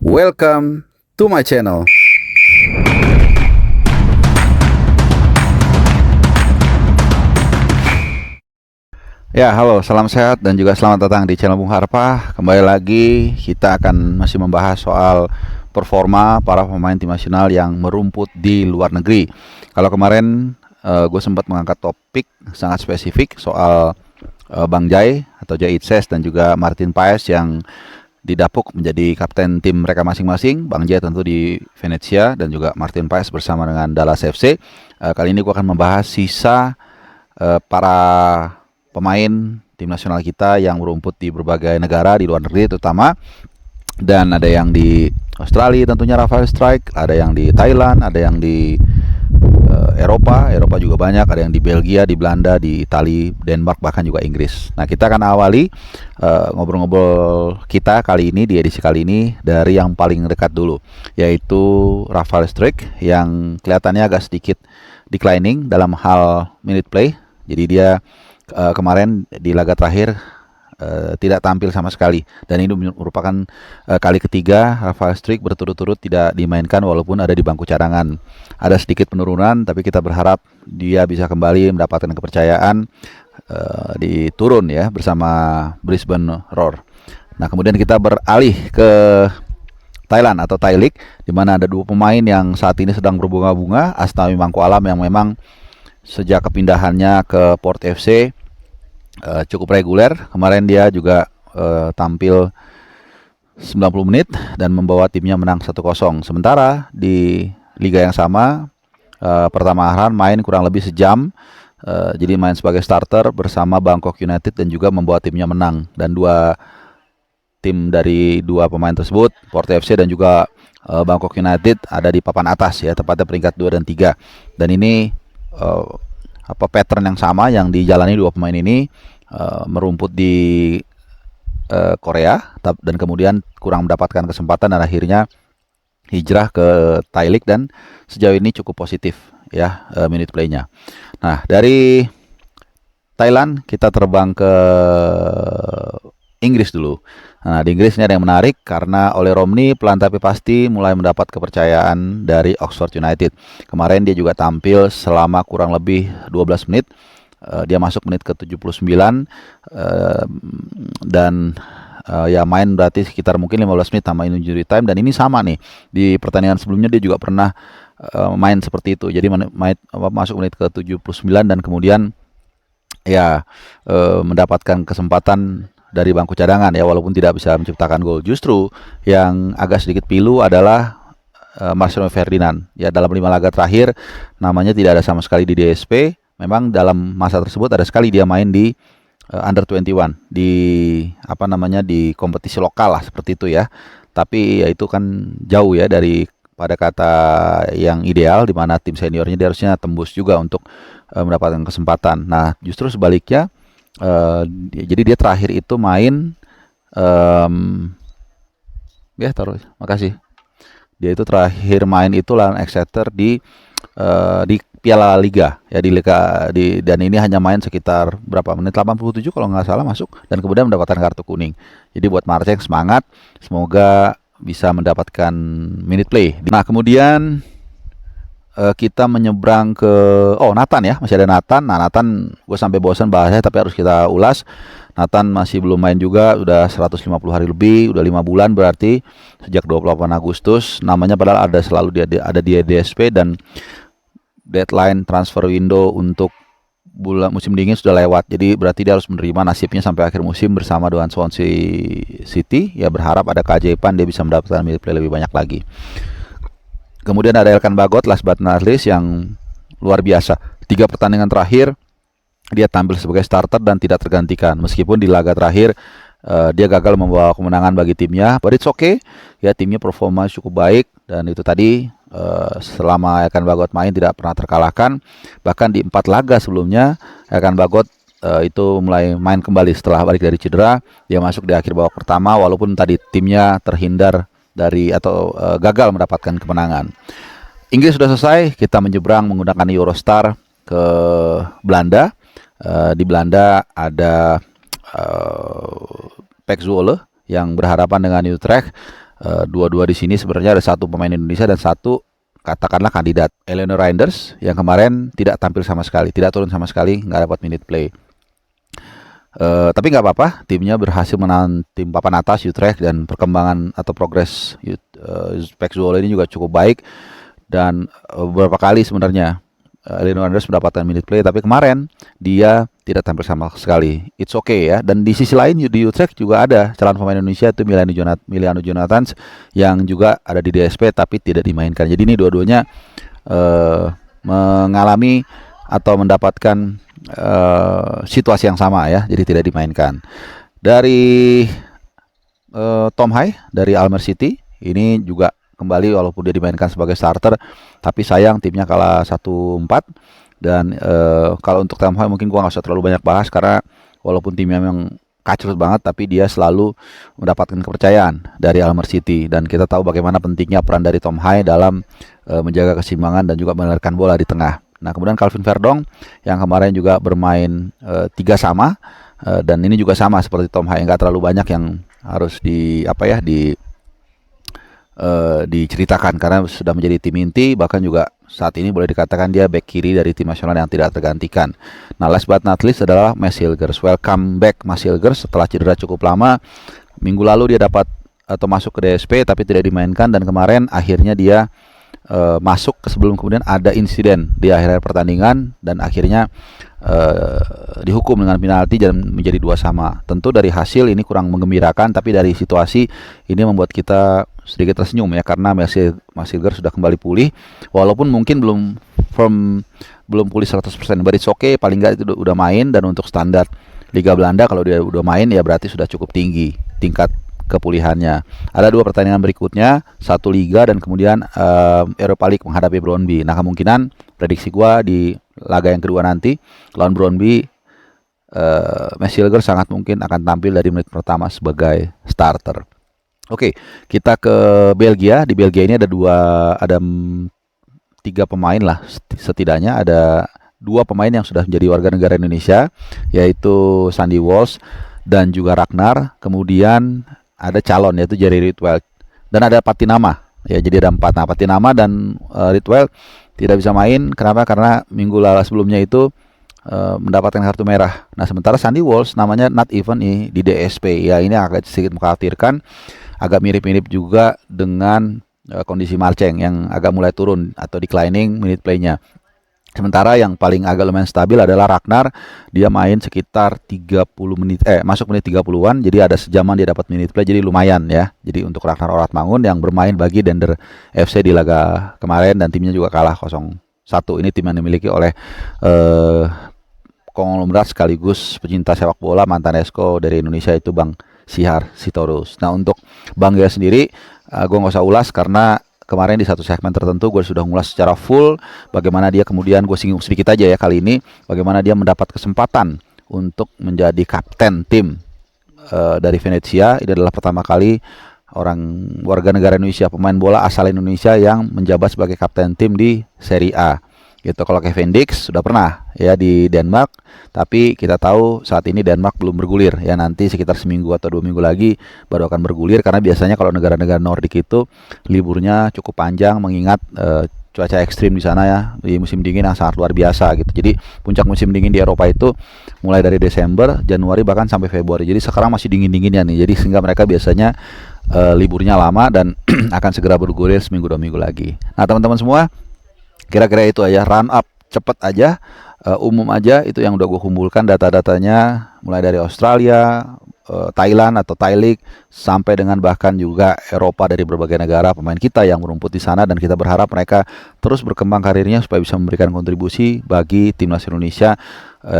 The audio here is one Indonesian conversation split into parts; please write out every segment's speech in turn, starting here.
Welcome to my channel. Ya, halo, salam sehat dan juga selamat datang di channel Bung Harpa. Kembali lagi kita akan masih membahas soal performa para pemain tim nasional yang merumput di luar negeri. Kalau kemarin gue sempat mengangkat topik sangat spesifik soal Bang Jai atau Jai Itses dan juga Martin Paes yang didapuk menjadi kapten tim mereka masing-masing. Bang Jai tentu di Venezia dan juga Martin Paes bersama dengan Dallas FC. Kali ini gue akan membahas sisa para pemain tim nasional kita yang merumput di berbagai negara di luar negeri terutama, dan ada yang di Australia tentunya Rafael Strijk, ada yang di Thailand, ada yang di Eropa juga banyak, ada yang di Belgia, di Belanda, di Italia, Denmark, bahkan juga Inggris. Nah, kita akan awali ngobrol-ngobrol kita kali ini di edisi kali ini dari yang paling dekat dulu, yaitu Rafael Strijk yang kelihatannya agak sedikit declining dalam hal minute play. Jadi dia kemarin di laga terakhir tidak tampil sama sekali, dan ini merupakan kali ketiga Rafael Strijk berturut-turut tidak dimainkan walaupun ada di bangku cadangan. Ada sedikit penurunan, tapi kita berharap dia bisa kembali mendapatkan kepercayaan di turun ya bersama Brisbane Roar. Nah, kemudian kita beralih ke Thailand atau Thai League, di mana ada dua pemain yang saat ini sedang berbunga-bunga. Asnawi Mangku Alam yang memang sejak kepindahannya ke Port FC cukup reguler. Kemarin dia juga tampil 90 menit dan membawa timnya menang 1-0. Sementara di liga yang sama, pertama Ahran main kurang lebih sejam, jadi main sebagai starter bersama Bangkok United dan juga membawa timnya menang. Dan dua tim dari dua pemain tersebut, Port FC dan juga Bangkok United, ada di papan atas ya, tepatnya peringkat 2 dan 3. Dan ini pattern yang sama yang dijalani dua pemain ini, merumput di Korea dan kemudian kurang mendapatkan kesempatan dan akhirnya hijrah ke Thai League, dan sejauh ini cukup positif ya minute play-nya. Nah, dari Thailand kita terbang ke Inggris dulu. Nah, di Inggris ini ada yang menarik karena Ole Romney pelan tapi pasti mulai mendapat kepercayaan dari Oxford United. Kemarin dia juga tampil selama kurang lebih 12 menit. Dia masuk menit ke 79 dan ya main berarti sekitar mungkin 15 menit tambah injury time. Dan ini sama nih, di pertandingan sebelumnya dia juga pernah main seperti itu. Jadi masuk menit ke 79 dan kemudian ya mendapatkan kesempatan dari bangku cadangan ya, walaupun tidak bisa menciptakan gol. Justru yang agak sedikit pilu adalah Marcelo Ferdinand. Ya, dalam 5 laga terakhir namanya tidak ada sama sekali di DSP. Memang dalam masa tersebut ada sekali dia main di under 21 di di kompetisi lokal lah seperti itu ya. Tapi ya itu kan jauh ya dari pada kata yang ideal, di mana tim seniornya dia harusnya tembus juga untuk mendapatkan kesempatan. Nah, justru sebaliknya, jadi dia terakhir itu main makasih. Dia itu terakhir main itu lawan Exeter di Piala Liga ya, di Liga dan ini hanya main sekitar berapa menit, 87 kalau nggak salah masuk, dan kemudian mendapatkan kartu kuning. Jadi buat Marceng semangat, semoga bisa mendapatkan minute play. Nah, kemudian kita menyeberang ke Nathan ya, masih ada Nathan. Nah, Nathan gue sampai bosan bahasanya, tapi harus kita ulas. Nathan masih belum main juga, udah 150 hari lebih, udah 5 bulan berarti sejak 28 Agustus. Namanya padahal selalu ada di DSP, dan deadline transfer window untuk musim dingin sudah lewat. Jadi berarti dia harus menerima nasibnya sampai akhir musim bersama dengan Swansea City. Ya, berharap ada keajaiban dia bisa mendapatkan minute play lebih banyak lagi. Kemudian ada Elkan Bagot, last but not least, yang luar biasa. 3 pertandingan terakhir dia tampil sebagai starter dan tidak tergantikan. Meskipun di laga terakhir dia gagal membawa kemenangan bagi timnya, but it's okay. Ya, timnya performa cukup baik, dan itu tadi selama Elkan Bagot main tidak pernah terkalahkan. Bahkan di 4 laga sebelumnya Elkan Bagot itu mulai main kembali setelah balik dari cedera. Dia masuk di akhir babak pertama walaupun tadi timnya terhindar dari atau gagal mendapatkan kemenangan. Inggris sudah selesai, kita menyeberang menggunakan Eurostar ke Belanda. Di Belanda ada Pek Zwolle yang berhadapan dengan Utrecht. Dua-dua di sini sebenarnya ada satu pemain Indonesia dan satu katakanlah kandidat. Eleanor Reinders yang kemarin tidak tampil sama sekali, tidak turun sama sekali, nggak dapat minute play. Tapi nggak apa-apa, timnya berhasil menahan tim papan atas Utrecht, dan perkembangan atau progres Pek Zwolle ini juga cukup baik, dan beberapa kali sebenarnya Eleanor Reinders mendapatkan minute play, tapi kemarin dia tidak tampil sama sekali. It's okay ya. Dan di sisi lain di Utrecht juga ada calon pemain Indonesia, itu Miliano Jonathans yang juga ada di DSP tapi tidak dimainkan. Jadi ini dua-duanya mengalami atau mendapatkan situasi yang sama ya, jadi tidak dimainkan. Dari Tom Hai dari Almer City ini juga kembali walaupun dia dimainkan sebagai starter, tapi sayang timnya kalah 1-4. Dan kalau untuk Tom Hai mungkin gua nggak usah terlalu banyak bahas, karena walaupun timnya memang kacrut banget, tapi dia selalu mendapatkan kepercayaan dari Almer City, dan kita tahu bagaimana pentingnya peran dari Tom Hai dalam menjaga keseimbangan dan juga mengalirkan bola di tengah. Nah, kemudian Calvin Verdong yang kemarin juga bermain 3 sama, dan ini juga sama seperti Tom Hai, nggak terlalu banyak yang harus diceritakan karena sudah menjadi tim inti, bahkan juga saat ini boleh dikatakan dia back kiri dari tim nasional yang tidak tergantikan. Nah, last but not least adalah Mads Hilgers. Welcome back Mads Hilgers setelah cedera cukup lama. Minggu lalu dia dapat atau masuk ke DSP tapi tidak dimainkan, dan kemarin akhirnya dia masuk sebelum kemudian ada insiden di akhir pertandingan, dan akhirnya dihukum dengan penalti dan menjadi 2 sama. Tentu dari hasil ini kurang menggembirakan, tapi dari situasi ini membuat kita sedikit tersenyum ya, karena Mads Hilgers sudah kembali pulih, walaupun mungkin belum pulih 100%, but it's okay, paling nggak itu udah main. Dan untuk standar Liga Belanda, kalau dia udah main ya berarti sudah cukup tinggi tingkat kepulihannya. Ada 2 pertandingan berikutnya, satu Liga dan kemudian Europa League menghadapi Brøndby. Nah, kemungkinan prediksi gua di laga yang kedua nanti lawan Brøndby, Mads Hilgers sangat mungkin akan tampil dari menit pertama sebagai starter. Oke, kita ke Belgia. Di Belgia ini ada 3 pemain lah setidaknya. Ada 2 pemain yang sudah menjadi warga negara Indonesia, yaitu Sandy Walsh dan juga Ragnar. Kemudian ada calon yaitu Jerry Ritwell, dan ada Patinama ya, jadi ada 4. Nah, Patinama dan Ritwell tidak bisa main. Kenapa? Karena minggu lalu sebelumnya itu mendapatkan kartu merah. Nah, sementara Sandy Walsh namanya not even di DSP ya, ini agak sedikit mengkhawatirkan, agak mirip-mirip juga dengan kondisi Marcheng yang agak mulai turun atau declining minute play-nya. Sementara yang paling agak lumayan stabil adalah Ragnar. Dia main sekitar 30 menit, masuk menit 30-an, jadi ada sejaman dia dapat minute play, jadi lumayan ya. Jadi untuk Ragnar Oratmangun yang bermain bagi Dender FC di laga kemarin, dan timnya juga kalah 0-1. Ini tim yang dimiliki oleh konglomerat sekaligus pecinta sepak bola mantan Esko dari Indonesia, itu Bang Sihar Sitorus. Nah, untuk Bang Gia sendiri gue nggak usah ulas, karena kemarin di satu segmen tertentu gue sudah ngulas secara full bagaimana dia, kemudian gue singgung sedikit aja ya kali ini, bagaimana dia mendapat kesempatan untuk menjadi kapten tim dari Venezia. Ini adalah pertama kali orang warga negara Indonesia, pemain bola asal Indonesia yang menjabat sebagai kapten tim di Serie A gitu. Kalau Kevin Dix sudah pernah ya di Denmark, tapi kita tahu saat ini Denmark belum bergulir ya, nanti sekitar seminggu atau 2 minggu lagi baru akan bergulir, karena biasanya kalau negara-negara Nordik itu liburnya cukup panjang, mengingat cuaca ekstrim di sana ya, di musim dingin yang sangat luar biasa gitu. Jadi puncak musim dingin di Eropa itu mulai dari Desember, Januari, bahkan sampai Februari. Jadi sekarang masih dingin-dinginnya nih, jadi sehingga mereka biasanya liburnya lama dan akan segera bergulir seminggu 2 minggu lagi. Nah, teman-teman semua, kira-kira itu aja, run up cepet aja, umum aja, itu yang udah gue kumpulkan data-datanya, mulai dari Australia, Thailand atau Thai League, sampai dengan bahkan juga Eropa dari berbagai negara, pemain kita yang merumput di sana, dan kita berharap mereka terus berkembang karirnya supaya bisa memberikan kontribusi bagi timnas Indonesia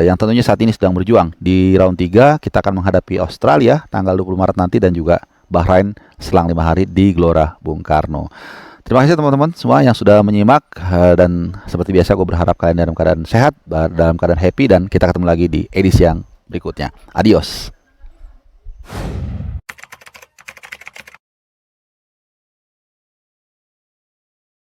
yang tentunya saat ini sedang berjuang. Di round 3 kita akan menghadapi Australia tanggal 20 Maret nanti, dan juga Bahrain selang 5 hari di Gelora Bung Karno. Terima kasih teman-teman semua yang sudah menyimak, dan seperti biasa gue berharap kalian dalam keadaan sehat, dalam keadaan happy, dan kita ketemu lagi di edisi yang berikutnya. Adios.